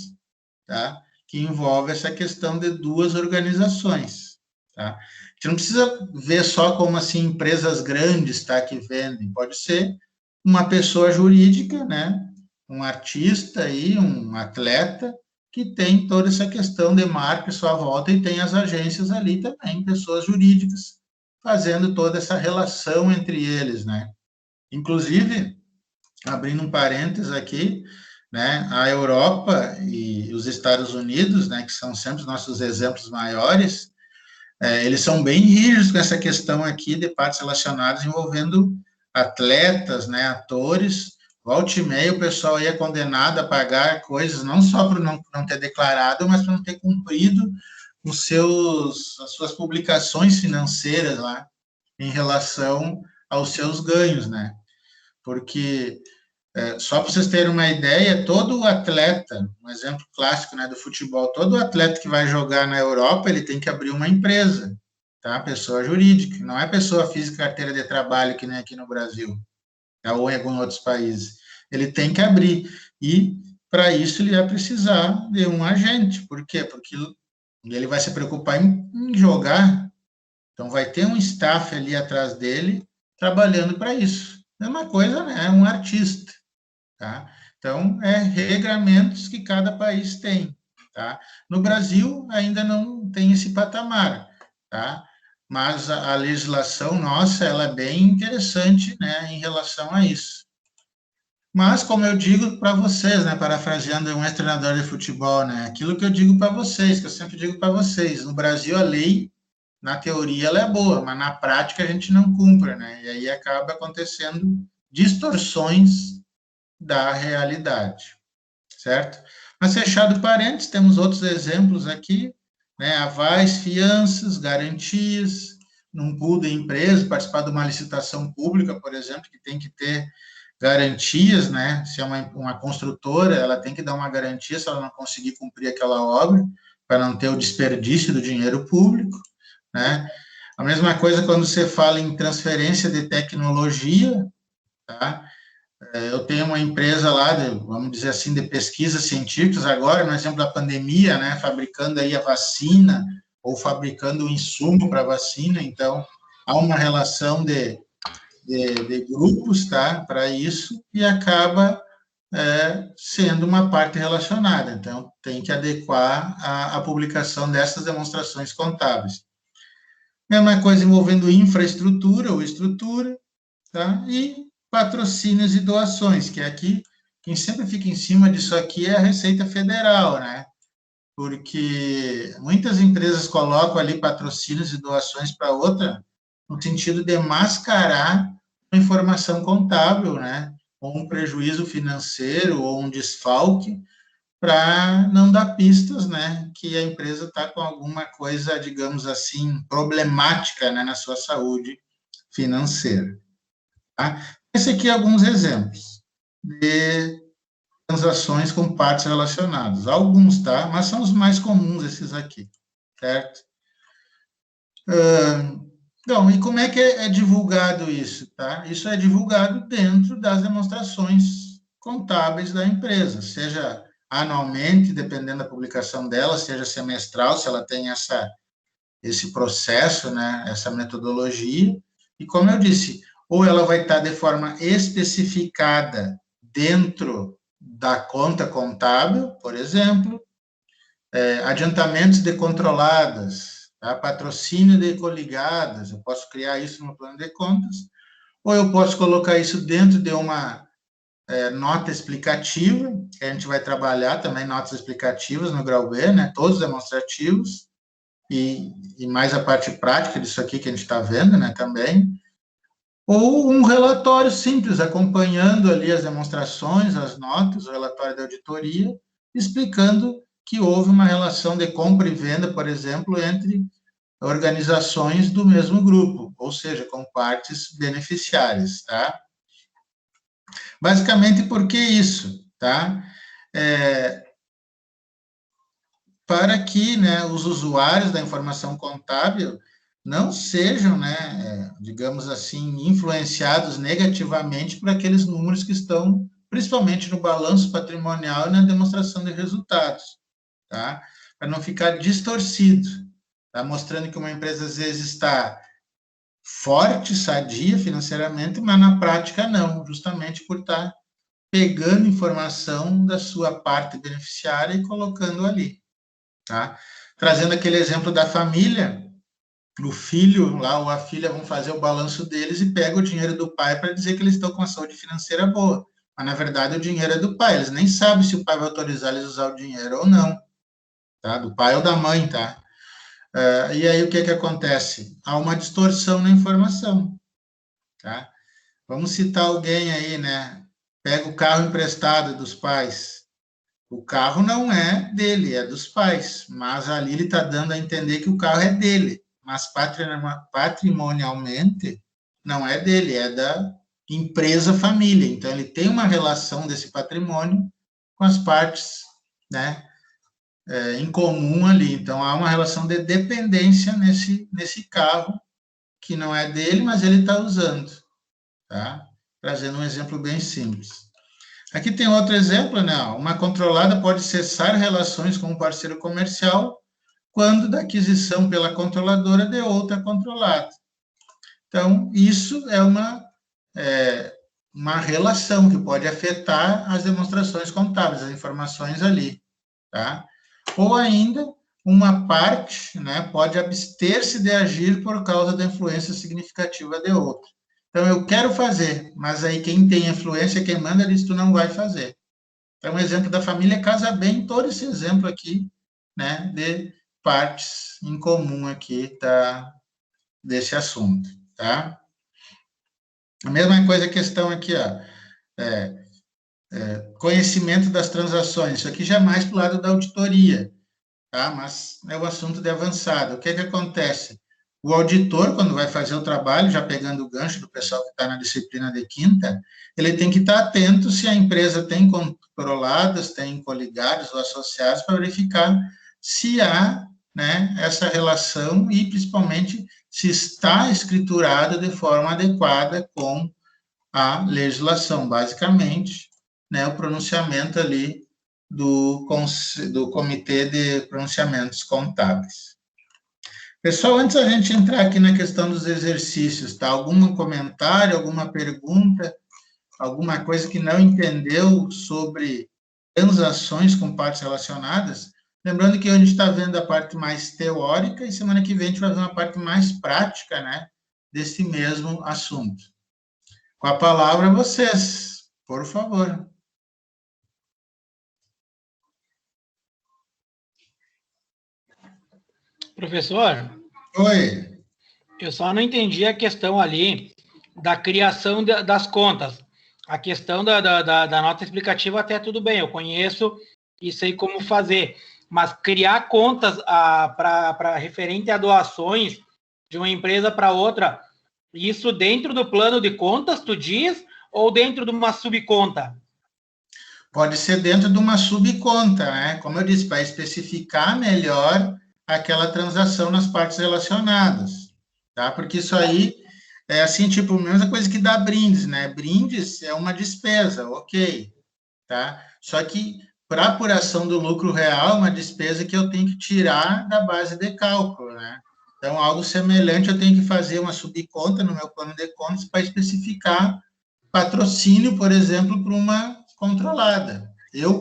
tá? Que envolve essa questão de duas organizações, tá? A gente não precisa ver só como, assim, empresas grandes, tá, que vendem. Pode ser uma pessoa jurídica, né? Um artista aí, um atleta, que tem toda essa questão de marca à sua volta e tem as agências ali também, pessoas jurídicas, fazendo toda essa relação entre eles, né? Inclusive, abrindo um parênteses aqui, né, a Europa e os Estados Unidos, né, que são sempre os nossos exemplos maiores, eles são bem rígidos com essa questão aqui de partes relacionadas envolvendo atletas, né, atores. Volta e meia o pessoal aí é condenado a pagar coisas não só por não ter declarado, mas por não ter cumprido as suas publicações financeiras lá em relação aos seus ganhos, né? Porque só para vocês terem uma ideia, todo atleta, um exemplo clássico, né, do futebol, todo atleta que vai jogar na Europa, ele tem que abrir uma empresa, tá? Pessoa jurídica, não é pessoa física, carteira de trabalho, que nem aqui no Brasil, tá? Ou em alguns outros países. Ele tem que abrir, e para isso ele vai precisar de um agente. Por quê? Porque ele vai se preocupar em jogar, então vai ter um staff ali atrás dele, trabalhando para isso. Mesma coisa, né? É um artista. Tá? Então, regramentos que cada país tem. Tá? No Brasil, ainda não tem esse patamar, tá? Mas a legislação nossa, ela é bem interessante, né, em relação a isso. Mas, como eu digo para vocês, né, parafraseando um ex-treinador de futebol, né, aquilo que eu digo para vocês, que eu sempre digo para vocês, no Brasil a lei, na teoria, ela é boa, mas na prática a gente não cumpre, né, e aí acaba acontecendo distorções da realidade, certo? Mas, fechado parênteses, temos outros exemplos aqui, né? Avais, fianças, garantias, num pool de empresa, participar de uma licitação pública, por exemplo, que tem que ter garantias, né? Se é uma construtora, ela tem que dar uma garantia se ela não conseguir cumprir aquela obra, para não ter o desperdício do dinheiro público, né? A mesma coisa quando você fala em transferência de tecnologia, tá? Eu tenho uma empresa lá, vamos dizer assim, de pesquisas científicas agora, no exemplo da pandemia, né, fabricando aí a vacina, ou fabricando o insumo para a vacina, então há uma relação de grupos, tá, para isso, e acaba sendo uma parte relacionada, então tem que adequar a publicação dessas demonstrações contábeis. Mesma coisa envolvendo infraestrutura ou estrutura, tá, e patrocínios e doações, que aqui, quem sempre fica em cima disso aqui é a Receita Federal, né? Porque muitas empresas colocam ali patrocínios e doações para outra, no sentido de mascarar uma informação contábil, né? Ou um prejuízo financeiro, ou um desfalque, para não dar pistas, né? Que a empresa está com alguma coisa, digamos assim, problemática, né, na sua saúde financeira. Tá? Esse aqui é alguns exemplos de transações com partes relacionadas. Alguns, tá? Mas são os mais comuns esses aqui, certo? Então, e como é que é divulgado isso, tá? Isso é divulgado dentro das demonstrações contábeis da empresa, seja anualmente, dependendo da publicação dela, seja semestral, se ela tem esse processo, né, essa metodologia, e como eu disse, ou ela vai estar de forma especificada dentro da conta contábil, por exemplo, adiantamentos de controladas, tá? Patrocínio de coligadas, eu posso criar isso no plano de contas, ou eu posso colocar isso dentro de uma nota explicativa, que a gente vai trabalhar também notas explicativas no grau B, né? Todos demonstrativos, e mais a parte prática disso aqui que a gente está vendo, né, também, ou um relatório simples, acompanhando ali as demonstrações, as notas, o relatório da auditoria, explicando que houve uma relação de compra e venda, por exemplo, entre organizações do mesmo grupo, ou seja, com partes beneficiárias, tá? Basicamente, por que isso, tá? Para que, né, os usuários da informação contábil não sejam, né, digamos assim, influenciados negativamente por aqueles números que estão, principalmente no balanço patrimonial e na demonstração de resultados, tá? Para não ficar distorcido, tá? Mostrando que uma empresa às vezes está forte, sadia financeiramente, mas na prática não, justamente por estar pegando informação da sua parte beneficiária e colocando ali, tá? Trazendo aquele exemplo da família, o filho lá ou a filha vão fazer o balanço deles e pega o dinheiro do pai para dizer que eles estão com a saúde financeira boa. Mas, na verdade, o dinheiro é do pai. Eles nem sabem se o pai vai autorizar eles a usar o dinheiro ou não, tá? Do pai ou da mãe, tá? E aí, o que acontece? Há uma distorção na informação, tá? Vamos citar alguém aí, né? Pega o carro emprestado dos pais. O carro não é dele, é dos pais. Mas ali ele está dando a entender que o carro é dele. Mas patrimonialmente não é dele, é da empresa família. Então, ele tem uma relação desse patrimônio com as partes, né, em comum ali. Então, há uma relação de dependência nesse carro, que não é dele, mas ele está usando, tá? Trazendo um exemplo bem simples. Aqui tem outro exemplo, né? Uma controlada pode cessar relações com um parceiro comercial quando da aquisição pela controladora de outra controlada. Então, isso é uma relação que pode afetar as demonstrações contábeis, as informações ali, tá? Ou ainda, uma parte, né, pode abster-se de agir por causa da influência significativa de outra. Então, eu quero fazer, mas aí quem tem influência, quem manda, diz, tu não vai fazer. Então, um exemplo da família casa bem todo esse exemplo aqui, né, de partes em comum aqui desse assunto, tá? A mesma coisa, a questão aqui, ó, conhecimento das transações, isso aqui já é mais para o lado da auditoria, tá? Mas é o assunto de avançado. O que acontece? O auditor, quando vai fazer o trabalho, já pegando o gancho do pessoal que está na disciplina de quinta, ele tem que estar atento se a empresa tem controladas, tem coligados ou associados, para verificar se há, né, essa relação e, principalmente, se está escriturada de forma adequada com a legislação, basicamente, né, o pronunciamento ali do Comitê de Pronunciamentos Contábeis. Pessoal, antes a gente entrar aqui na questão dos exercícios, tá? Algum comentário, alguma pergunta, alguma coisa que não entendeu sobre transações com partes relacionadas? Lembrando que a gente está vendo a parte mais teórica e semana que vem a gente vai ver uma parte mais prática, né, desse mesmo assunto. Com a palavra, vocês, por favor. Professor? Oi. Eu só não entendi a questão ali da criação das contas. A questão da nota explicativa até tudo bem, eu conheço e sei como fazer. Mas criar contas para referente a doações de uma empresa para outra, isso dentro do plano de contas, tu diz, ou dentro de uma subconta? pode ser dentro de uma subconta, né? Como eu disse, para especificar melhor aquela transação nas partes relacionadas, tá? Porque isso aí é assim, tipo, a mesma coisa que dá brindes, né? Brindes é uma despesa, ok, tá? Só que para apuração do lucro real, é uma despesa que eu tenho que tirar da base de cálculo, né? Então, algo semelhante, eu tenho que fazer uma subconta no meu plano de contas para especificar patrocínio, por exemplo, para uma controlada. Eu,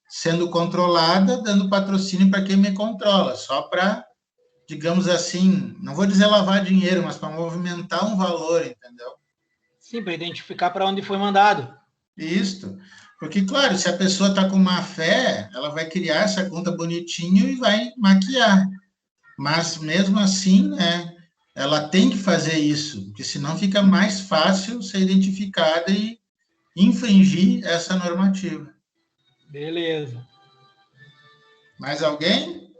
sendo controlada, dando patrocínio para quem me controla, só para, digamos assim, não vou dizer lavar dinheiro, mas para movimentar um valor, entendeu? Sim, para identificar para onde foi mandado. Isso. Porque, claro, se a pessoa está com má fé, ela vai criar essa conta bonitinho e vai maquiar. Mas, mesmo assim, né, ela tem que fazer isso, porque senão fica mais fácil ser identificada e infringir essa normativa. Beleza. Mais alguém?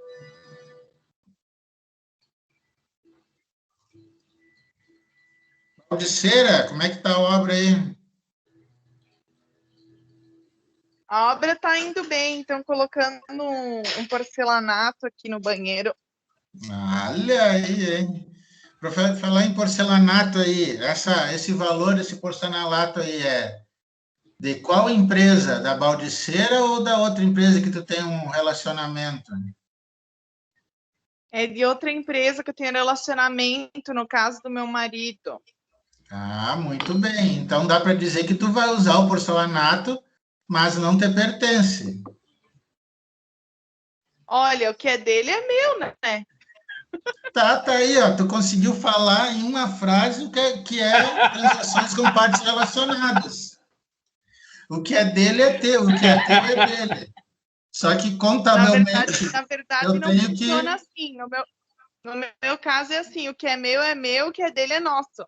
Baldiceira, como é que está a obra aí? A obra está indo bem, então colocando um porcelanato aqui no banheiro. Olha aí, hein? Para falar em porcelanato aí, esse valor desse porcelanato aí é de qual empresa? Da Baldiceira ou da outra empresa que tu tem um relacionamento? É de outra empresa que eu tenho relacionamento, no caso do meu marido. Ah, muito bem. Então dá para dizer que tu vai usar o porcelanato, mas não te pertence. Olha, o que é dele é meu, né? Tá aí, ó. Tu conseguiu falar em uma frase que é transações com partes relacionadas. O que é dele é teu, o que é teu é dele. Só que contabilmente Na verdade eu não tenho funciona que. assim. No meu caso é assim, o que é meu, o que é dele é nosso.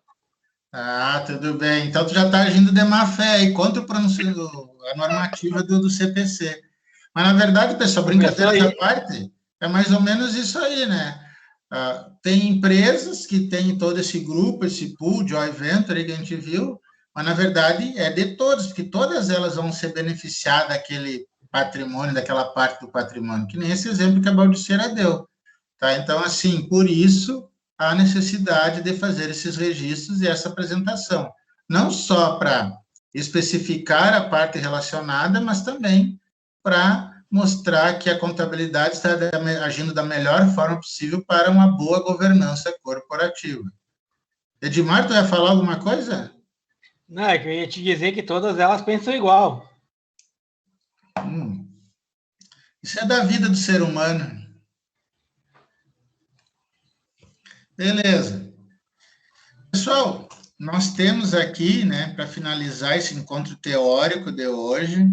Ah, tudo bem. Então tu já está agindo de má fé aí contra a normativa do CPC. Mas na verdade, pessoal, Começou brincadeiras à aí. parte, é mais ou menos isso aí, né? Tem empresas que têm todo esse grupo, esse pool, joint venture que a gente viu, mas na verdade é de todas, porque todas elas vão se beneficiar daquele patrimônio, daquela parte do patrimônio, que nem esse exemplo que a Baldiceira deu. Tá? Então, assim, por isso há necessidade de fazer esses registros e essa apresentação, não só para especificar a parte relacionada, mas também para mostrar que a contabilidade está agindo da melhor forma possível para uma boa governança corporativa. Edmar, tu ia falar alguma coisa? Não, é que eu ia te dizer que todas elas pensam igual. Isso é da vida do ser humano. Beleza. Pessoal, nós temos aqui, né, para finalizar esse encontro teórico de hoje,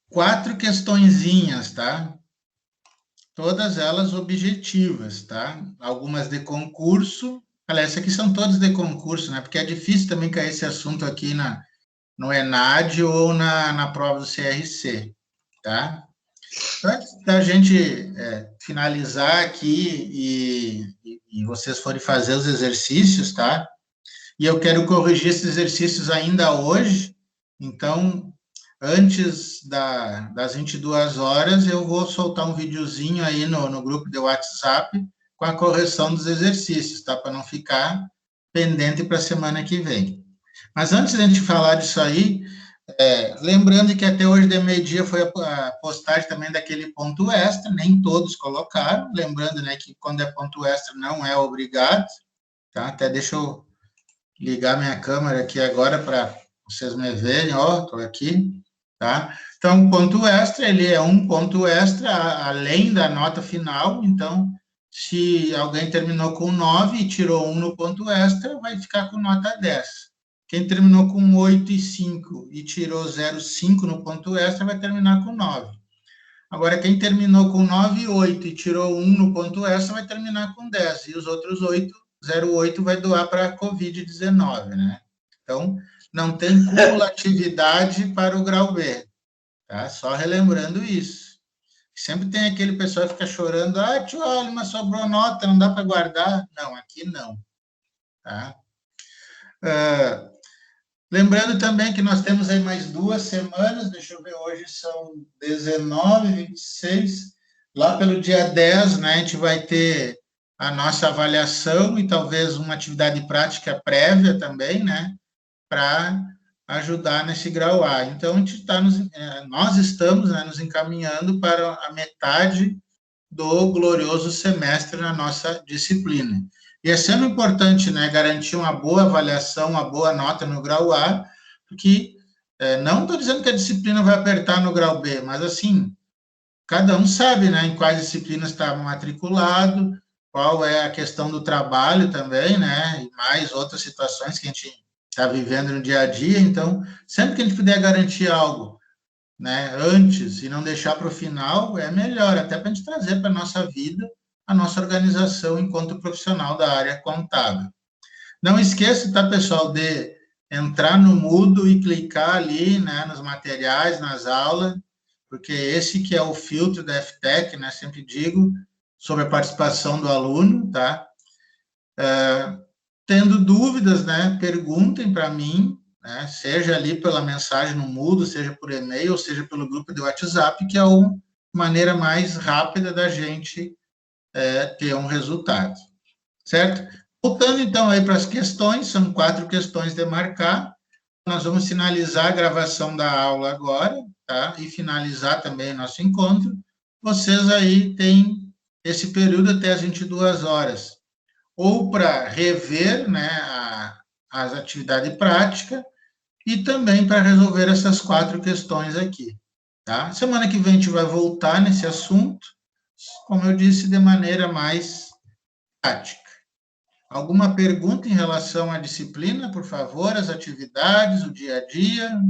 4 questõezinhas, tá? Todas elas objetivas, tá? Algumas de concurso. Aliás, essas aqui são todas de concurso, né? Porque é difícil também cair esse assunto aqui no ENAD ou na prova do CRC, tá? Antes da gente finalizar aqui e vocês forem fazer os exercícios, tá? E eu quero corrigir esses exercícios ainda hoje, então, antes das 22 horas, eu vou soltar um videozinho aí no grupo de WhatsApp com a correção dos exercícios, tá? Para não ficar pendente para a semana que vem. Mas antes de a gente falar disso aí, lembrando que até hoje de meio-dia foi a postagem também daquele ponto extra, nem todos colocaram, lembrando, né, que quando é ponto extra não é obrigado, tá? Até deixa eu ligar minha câmera aqui agora para vocês me verem, ó, estou aqui, tá? Então, ponto extra, ele é um ponto extra além da nota final, então, se alguém terminou com 9 e tirou 1 no ponto extra, vai ficar com nota 10. Quem terminou com 8 e 5 e tirou 0,5 no ponto extra, vai terminar com 9. Agora, quem terminou com 9 e 8 e tirou 1 no ponto extra, vai terminar com 10. E os outros 8, 0,8 vai doar para a Covid-19, né? Então, não tem cumulatividade para o grau B, tá? Só relembrando isso. Sempre tem aquele pessoal que fica chorando, tio, olha, mas sobrou nota, não dá para guardar. Não, aqui não, tá? Lembrando também que nós temos aí mais 2 semanas, deixa eu ver, hoje são 19, 26, lá pelo dia 10, né, a gente vai ter a nossa avaliação e talvez uma atividade prática prévia também, né, para ajudar nesse grau A. Então, a gente nós estamos, né, nos encaminhando para a metade do glorioso semestre na nossa disciplina. E é sendo importante, né, garantir uma boa avaliação, uma boa nota no grau A, porque não estou dizendo que a disciplina vai apertar no grau B, mas assim, cada um sabe, né, em quais disciplinas está matriculado, qual é a questão do trabalho também, né, e mais outras situações que a gente está vivendo no dia a dia. Então, sempre que a gente puder garantir algo, né, antes e não deixar para o final, é melhor, até para a gente trazer para a nossa vida, a nossa organização enquanto profissional da área contábil. Não esqueça, tá, pessoal, de entrar no Moodle e clicar ali, né, nos materiais, nas aulas, porque esse que é o filtro da FTech, né, sempre digo, sobre a participação do aluno, tá? Tendo dúvidas, né, perguntem para mim, né, seja ali pela mensagem no Moodle, seja por e-mail, seja pelo grupo de WhatsApp, que é a maneira mais rápida da gente ter um resultado, certo? Voltando, então, aí para as questões, são 4 questões de marcar, nós vamos finalizar a gravação da aula agora, tá? E finalizar também o nosso encontro. Vocês aí têm esse período até as 22 horas, ou para rever, né, as atividades práticas, e também para resolver essas 4 questões aqui, tá? Semana que vem a gente vai voltar nesse assunto, como eu disse, de maneira mais prática. Alguma pergunta em relação à disciplina, por favor, as atividades, o dia a dia?